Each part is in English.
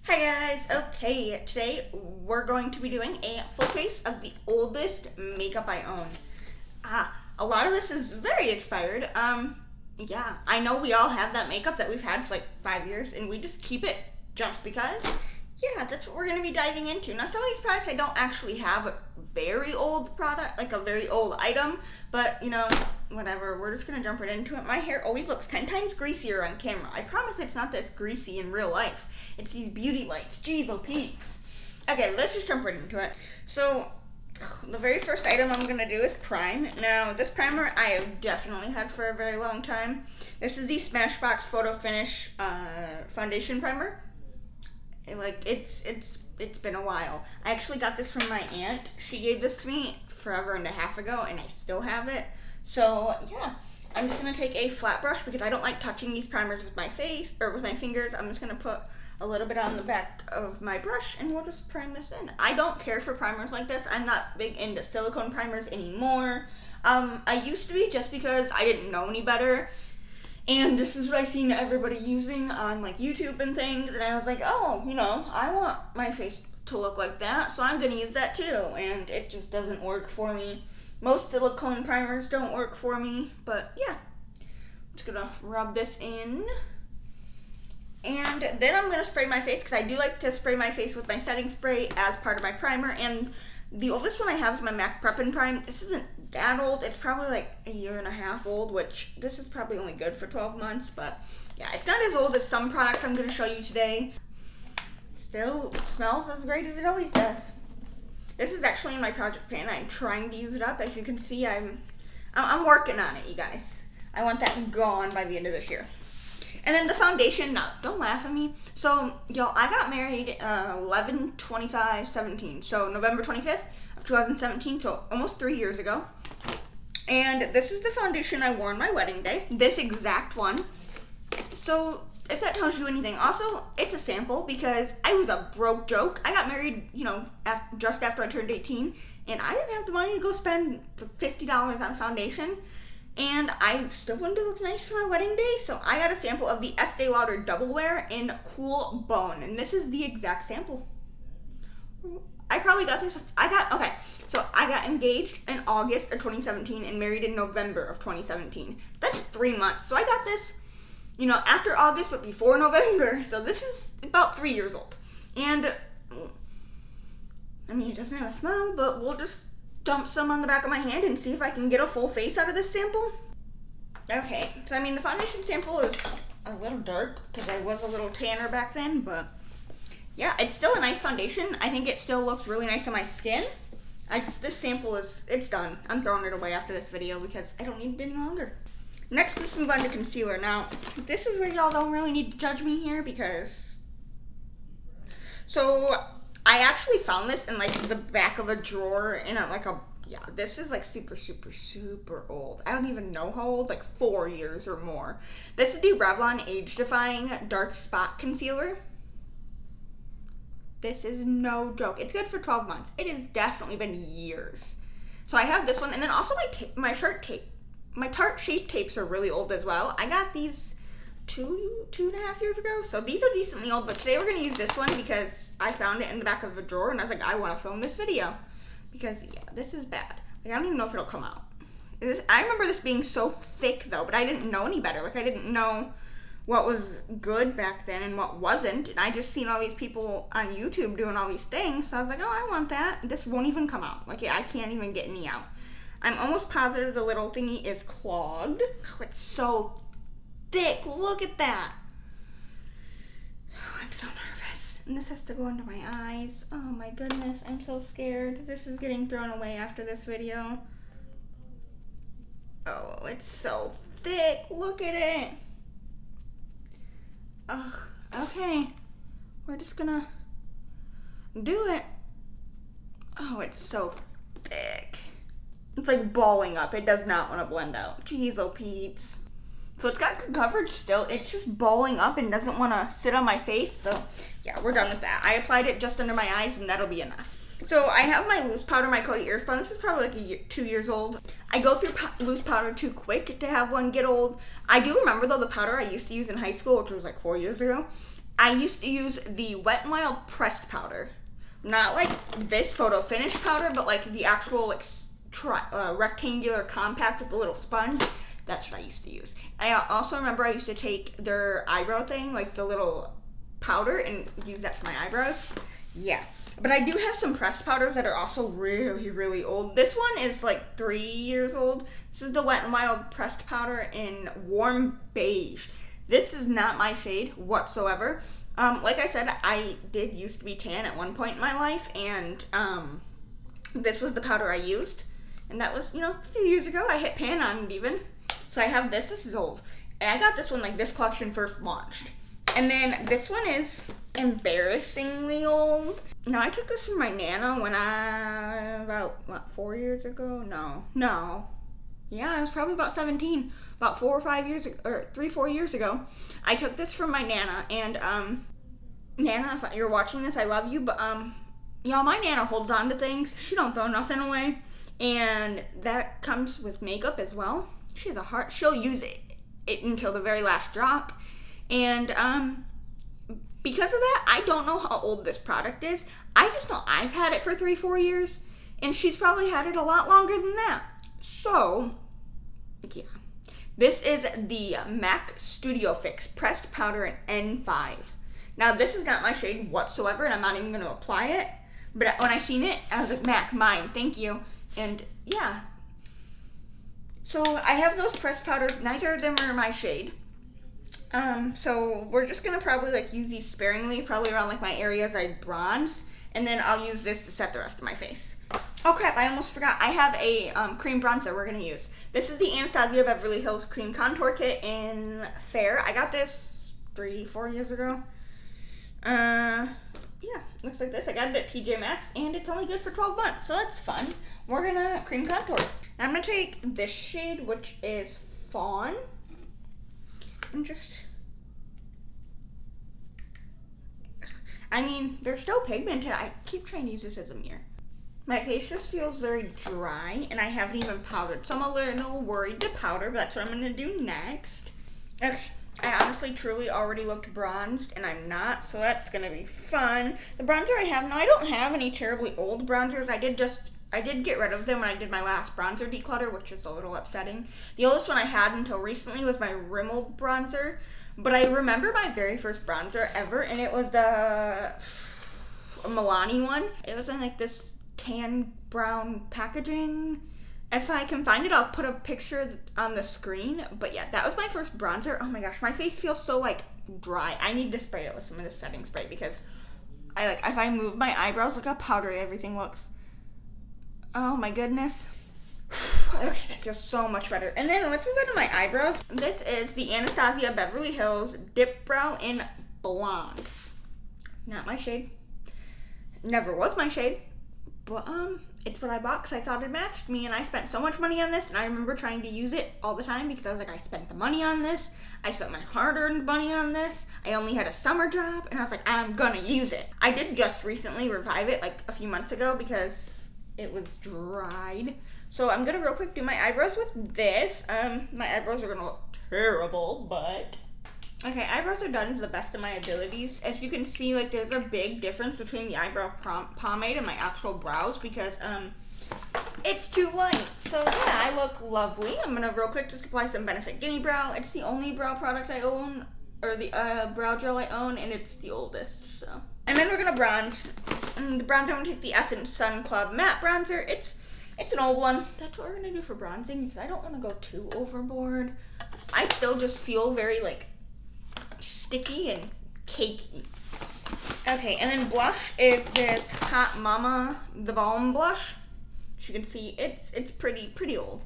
Hi guys, okay, today we're going to be doing a full face of the oldest makeup I own. A lot of this is very expired. Yeah, I know we all have that makeup that we've had for like 5 years and we just keep it just because. Yeah, that's what we're going to be diving into. Now, some of these products I don't actually have a very old product, like a very old item, but whatever, we're just going to jump right into it. My hair always looks 10 times greasier on camera. I promise it's not this greasy in real life. It's these beauty lights. Jeez, oh Pete's. Okay, let's just jump right into it. So, the very first item I'm going to do is prime. Now, this primer I have definitely had for a very long time. This is the Smashbox Photo Finish Foundation Primer. It's been a while. I actually got this from my aunt. She gave this to me forever and a half ago, and I still have it. So yeah, I'm just gonna take a flat brush because I don't like touching these primers with my face or with my fingers. I'm just gonna put a little bit on the back of my brush, and we'll just prime this in. I don't care for primers like this. I'm not big into silicone primers anymore. I used to be just because I didn't know any better. And this is what I seen everybody using on like YouTube and things, and I was like, oh, I want my face to look like that, so I'm gonna use that too. And it just doesn't work for me. Most silicone primers don't work for me, but yeah. I'm just gonna rub this in. And then I'm gonna spray my face, because I do like to spray my face with my setting spray as part of my primer. And the oldest one I have is my MAC Prep and Prime. This isn't that old. It's probably like a year and a half old, which this is probably only good for 12 months. But yeah, it's not as old as some products I'm going to show you today. Still smells as great as it always does. This is actually in my project pan. I'm trying to use it up. As you can see, I'm working on it, you guys. I want that gone by the end of this year. And then the foundation, no, don't laugh at me. So, I got married 11/25/17. So, November 25th of 2017, so almost 3 years ago. And this is the foundation I wore on my wedding day. This exact one. So, if that tells you anything. Also, it's a sample because I was a broke joke. I got married, just after I turned 18. And I didn't have the money to go spend $50 on a foundation. And I still wanted to look nice for my wedding day, so I got a sample of the Estee Lauder Double Wear in Cool Bone, and this is the exact sample. I probably got this, so I got engaged in August of 2017 and married in November of 2017. That's 3 months, so I got this, after August, but before November, so this is about 3 years old. And, it doesn't have a smell, but we'll just dump some on the back of my hand and see if I can get a full face out of this sample. Okay, so the foundation sample is a little dark because I was a little tanner back then, but yeah, it's still a nice foundation. I think it still looks really nice on my skin. This sample it's done. I'm throwing it away after this video because I don't need it any longer. Next, let's move on to concealer. Now, this is where y'all don't really need to judge me here because, so I actually found this in the back of a drawer in this is super, super, super old. I don't even know how old, 4 years or more. This is the Revlon Age Defying Dark Spot Concealer. This is no joke. It's good for 12 months. It has definitely been years. So I have this one, and then also my Tarte Shape Tapes are really old as well. I got these two and a half years ago, so these are decently old, but today we're going to use this one because I found it in the back of a drawer, and I was like, I want to film this video, because, yeah, this is bad. I don't even know if it'll come out. I remember this being so thick, though, but I didn't know any better. I didn't know what was good back then and what wasn't, and I just seen all these people on YouTube doing all these things, so I was like, oh, I want that. This won't even come out. I can't even get any out. I'm almost positive the little thingy is clogged. Oh, it's so thick. Look at that. Oh, I'm so nervous. And this has to go under my eyes. Oh my goodness, I'm so scared. This is getting thrown away after this video. Oh, it's so thick. Look at it. Ugh, okay. We're just gonna do it. Oh, it's so thick. It's balling up. It does not want to blend out. Jeez, oh Pete's. So it's got good coverage still. It's just balling up and doesn't want to sit on my face. So yeah, we're done with that. I applied it just under my eyes and that'll be enough. So I have my loose powder, my Coty Airspun. This is probably 2 years old. I go through loose powder too quick to have one get old. I do remember though the powder I used to use in high school, which was 4 years ago. I used to use the Wet n Wild pressed powder. Not like this photo finish powder, but like the actual like rectangular compact with the little sponge. That's what I used to use. I also remember I used to take their eyebrow thing, like the little powder, and use that for my eyebrows. Yeah. But I do have some pressed powders that are also really, really old. This one is like 3 years old. This is the Wet n Wild pressed powder in warm beige. This is not my shade whatsoever. Like I said, I did used to be tan at one point in my life, and this was the powder I used. And that was, a few years ago. I hit pan on it even. So I have this. This is old. And I got this one like this collection first launched. And then this one is embarrassingly old. Now, I took this from my Nana when about 4 years ago? No. Yeah, I was probably about 17. About 4 or 5 years ago, or 3, 4 years ago. I took this from my Nana, and Nana, if you're watching this, I love you, but y'all, my Nana holds on to things. She don't throw nothing away. And that comes with makeup as well. She has a heart. She'll use it until the very last drop. And because of that, I don't know how old this product is. I just know I've had it for 3, 4 years, and she's probably had it a lot longer than that. So, yeah. This is the MAC Studio Fix Pressed Powder in N5. Now, this is not my shade whatsoever, and I'm not even going to apply it. But when I seen it, I was like, MAC, mine, thank you. And, yeah. So, I have those pressed powders. Neither of them are my shade. So we're just going to probably use these sparingly, probably around my areas I bronze, and then I'll use this to set the rest of my face. Oh crap, I almost forgot. I have a cream bronzer we're going to use. This is the Anastasia Beverly Hills Cream Contour Kit in Fair. I got this 3, 4 years ago. Yeah, looks like this. I got it at TJ Maxx, and it's only good for 12 months, so that's fun. We're going to cream contour. Now I'm going to take this shade, which is Fawn. And they're still pigmented. I keep trying to use this as a mirror. My face just feels very dry, and I haven't even powdered. So I'm a little worried to powder, but that's what I'm going to do next. Okay, I honestly, truly already looked bronzed, and I'm not, so that's going to be fun. The bronzer I have now, I don't have any terribly old bronzers. I did get rid of them when I did my last bronzer declutter, which is a little upsetting. The oldest one I had until recently was my Rimmel bronzer, but I remember my very first bronzer ever, and it was the Milani one. It was in this tan brown packaging. If I can find it, I'll put a picture on the screen, but yeah, that was my first bronzer. Oh my gosh, my face feels so dry. I need to spray it with some of this setting spray because if I move my eyebrows, look how powdery everything looks. Oh my goodness. Okay, that feels so much better. And then let's move on to my eyebrows. This is the Anastasia Beverly Hills Dip Brow in Blonde. Not my shade. Never was my shade. But it's what I bought because I thought it matched me, and I spent so much money on this, and I remember trying to use it all the time because I was like, I spent the money on this. I spent my hard-earned money on this. I only had a summer job, and I was like, I'm gonna use it. I did just recently revive it a few months ago because it was dried. So I'm gonna real quick do my eyebrows with this. My eyebrows are gonna look terrible, but okay, eyebrows are done to the best of my abilities. As you can see, there's a big difference between the eyebrow pomade and my actual brows because it's too light. So yeah, I look lovely. I'm gonna real quick just apply some Benefit Gimme Brow. It's the only brow product I own, or the brow gel I own, and it's the oldest, so. And then we're gonna bronze. And the bronzer, I'm gonna take the Essence Sun Club Matte Bronzer. It's an old one. That's what we're gonna do for bronzing because I don't wanna go too overboard. I still just feel very sticky and cakey. Okay, and then blush is this Hot Mama The Balm blush. As you can see, it's pretty old.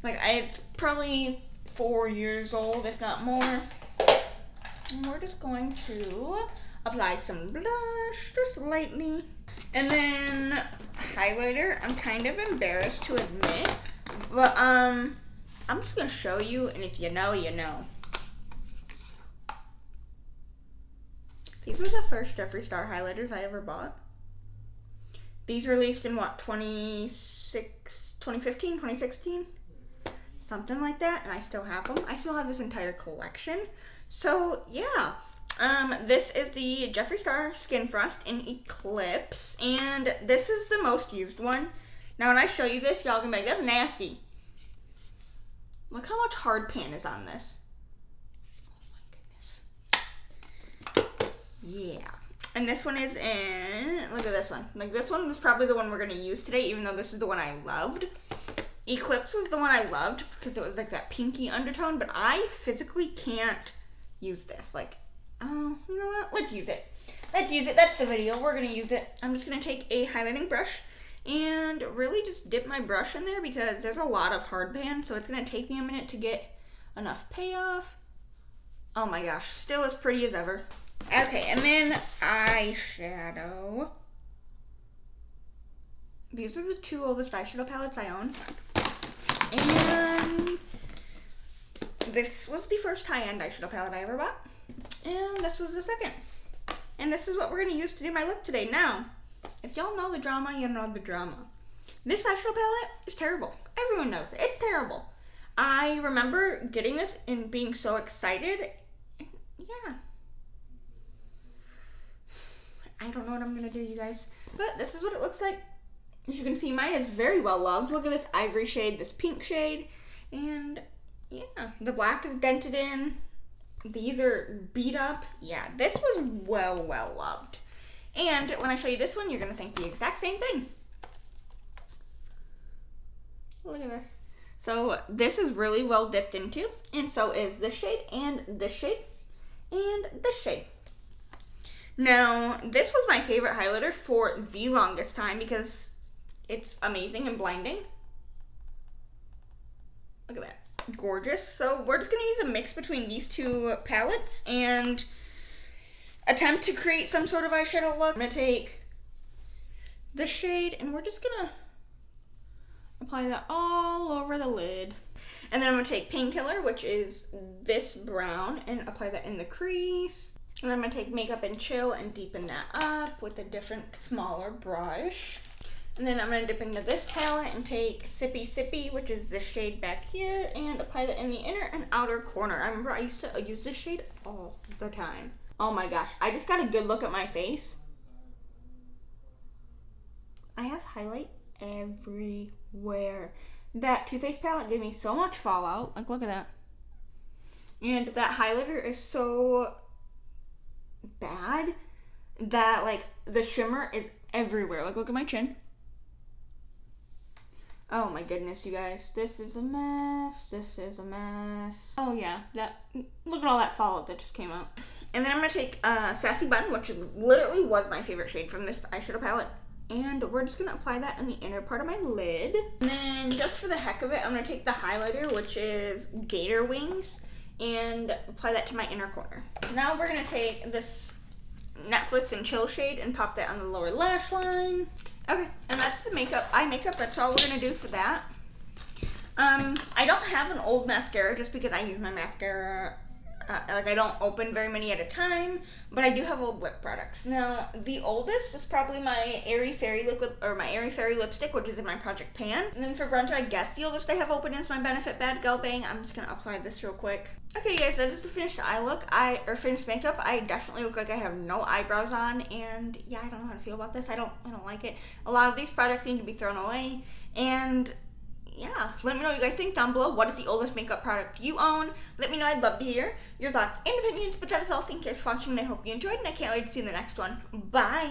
It's probably 4 years old, if not more. And we're just going to apply some blush, just lightly. And then highlighter, I'm kind of embarrassed to admit, but I'm just gonna show you, and if you know, you know. These were the first Jeffree Star highlighters I ever bought. These released in 2015, 2016? Something like that, and I still have them. I still have this entire collection. So yeah, This is the Jeffree Star Skin Frost in Eclipse, and this is the most used one. Now, when I show you this, y'all gonna be like, that's nasty. Look how much hard pan is on this. Oh my goodness. Yeah. And this one is in, look at this one. Like, this one was probably the one we're gonna use today, even though this is the one I loved. Eclipse was the one I loved because it was like that pinky undertone, but I physically can't use this. Like, oh, you know what? Let's use it. Let's use it. That's the video. We're going to use it. I'm just going to take a highlighting brush and really just dip my brush in there because there's a lot of hard pan, so it's going to take me a minute to get enough payoff. Oh my gosh, still as pretty as ever. Okay, and then eyeshadow. These are the two oldest eyeshadow palettes I own. And this was the first high-end eyeshadow palette I ever bought. And this was the second. And this is what we're going to use to do my look today. Now, if y'all know the drama, you know the drama. This eyeshadow palette is terrible. Everyone knows it. It's terrible. I remember getting this and being so excited. Yeah. I don't know what I'm going to do, you guys. But this is what it looks like. As you can see, mine is very well loved. Look at this ivory shade, this pink shade. And yeah, the black is dented in. These are beat up. Yeah, this was well loved. And when I show you this one, you're going to think the exact same thing. Look at this. So this is really well dipped into, and so is this shade, and this shade, and this shade. Now, this was my favorite highlighter for the longest time because it's amazing and blinding. Look at that. Gorgeous. So we're just going to use a mix between these two palettes and attempt to create some sort of eyeshadow look. I'm going to take this shade and we're just going to apply that all over the lid. And then I'm going to take Painkiller, which is this brown, and apply that in the crease. And I'm going to take Makeup and Chill and deepen that up with a different, smaller brush. And then I'm going to dip into this palette and take Sippy Sippy, which is this shade back here, and apply that in the inner and outer corner. I remember I used to use this shade all the time. Oh my gosh, I just got a good look at my face. I have highlight everywhere. That Too Faced palette gave me so much fallout. Like, look at that. And that highlighter is so bad that, like, the shimmer is everywhere. Like, look at my chin. Oh my goodness, you guys. This is a mess. This is a mess. Oh yeah, look at all that fallout that just came out. And then I'm going to take Sassy Bun, which literally was my favorite shade from this eyeshadow palette. And we're just going to apply that in the inner part of my lid. And then just for the heck of it, I'm going to take the highlighter, which is Gator Wings, and apply that to my inner corner. Now we're going to take this Netflix and Chill shade and pop that on the lower lash line. Okay, and that's the eye makeup. That's all we're going to do for that. I don't have an old mascara just because I use my mascara, like I don't open very many at a time, but I do have old lip products. Now, the oldest is probably my Airy Fairy liquid, or my Airy Fairy lipstick, which is in my Project Pan. And then for bronzer, I guess the oldest I have open is my Benefit Bad Girl Bang. I'm just going to apply this real quick. Okay, guys, that is the finished eye look, or finished makeup. I definitely look like I have no eyebrows on, and yeah, I don't know how to feel about this. I don't like it. A lot of these products need to be thrown away, and yeah, let me know what you guys think down below. What is the oldest makeup product you own? Let me know. I'd love to hear your thoughts and opinions, but that is all. Thank you guys for watching, and I hope you enjoyed, and I can't wait to see you in the next one. Bye!